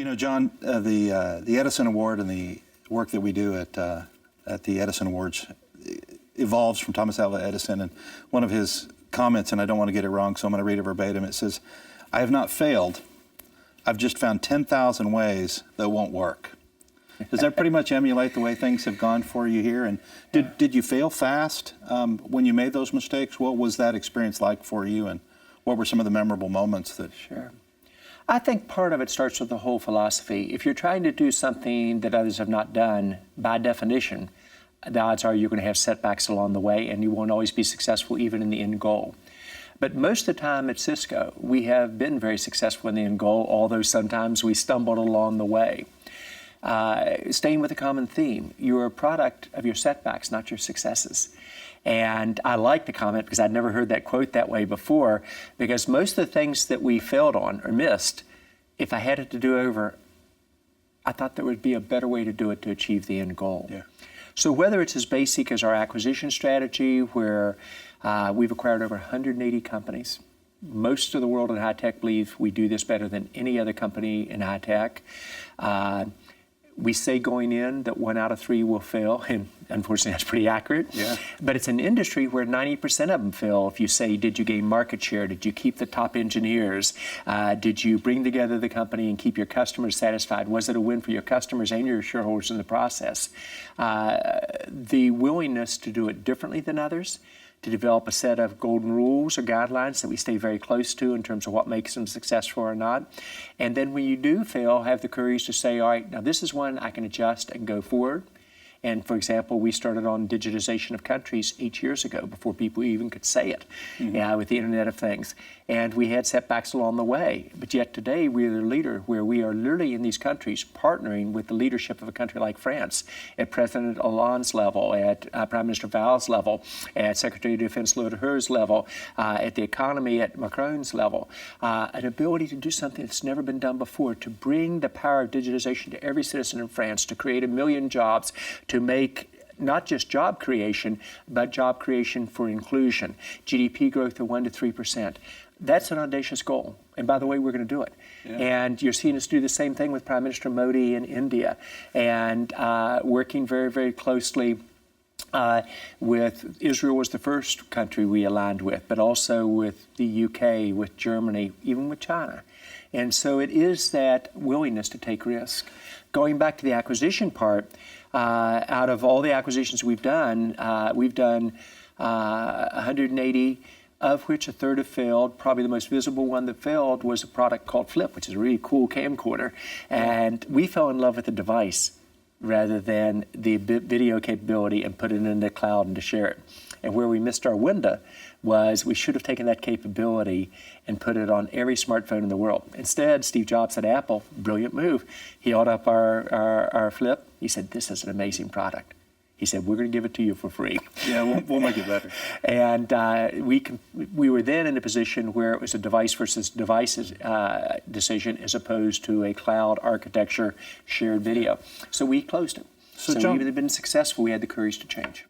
You know, John, the Edison Award and the work that we do at the Edison Awards evolves from Thomas Alva Edison, and one of his comments, and I don't want to get it wrong, so I'm going to read it verbatim. It says, "I have not failed. I've just found 10,000 ways that won't work." Does that pretty much emulate the way things have gone for you here? And did you fail fast when you made those mistakes? What was that experience like for you, and what were some of the memorable moments that... Sure. I think part of it starts with the whole philosophy. If you're trying to do something that others have not done, by definition, the odds are you're going to have setbacks along the way, and you won't always be successful even in the end goal. But most of the time at Cisco, we have been very successful in the end goal, although sometimes we stumbled along the way. Staying with a common theme, you're a product of your setbacks, not your successes. And I like the comment because I'd never heard that quote that way before, because most of the things that we failed on or missed, if I had it to do over, I thought there would be a better way to do it to achieve the end goal. Yeah. So whether it's as basic as our acquisition strategy, where we've acquired over 180 companies, most of the world in high tech believe we do this better than any other company in high tech. We say going in that 1 out of 3 will fail, and unfortunately that's pretty accurate. Yeah. But it's an industry where 90% of them fail. If you say, did you gain market share? Did you keep the top engineers? Did you bring together the company and keep your customers satisfied? Was it a win for your customers and your shareholders in the process? The willingness to do it differently than others, to develop a set of golden rules or guidelines that we stay very close to in terms of what makes them successful or not. And then when you do fail, have the courage to say, all right, now this is one I can adjust and go forward. And for example, we started on digitization of countries 8 years ago before people even could say it, with the Internet of Things. And we had setbacks along the way. But yet today, we're the leader where we are literally in these countries partnering with the leadership of a country like France at President Hollande's level, at Prime Minister Valls' level, at Secretary of Defense LLonguet's level, at the economy at Macrones' level. An ability to do something that's never been done before, to bring the power of digitization to every citizen in France, to create 1 million jobs, to make not just job creation, but job creation for inclusion, GDP growth of 1 to 3%. That's an audacious goal. And by the way, we're going to do it. Yeah. And you're seeing us do the same thing with Prime Minister Modi in India, and working very, very closely with Israel was the first country we aligned with, but also with the UK, with Germany, even with China. And so it is that willingness to take risk. Going back to the acquisition part, out of all the acquisitions we've done 180, of which a third have failed. Probably the most visible one that failed was a product called Flip, which is a really cool camcorder. And we fell in love with the device rather than the video capability and put it in the cloud and to share it. And where we missed our window was we should have taken that capability and put it on every smartphone in the world. Instead, Steve Jobs at Apple, brilliant move. He held up our Flip. He said, "This is an amazing product." He said, "We're going to give it to you for free." Yeah, we'll make it better. And we were then in a position where it was a device versus devices decision as opposed to a cloud architecture shared video. So we closed it. So John, we've been successful. We had the courage to change.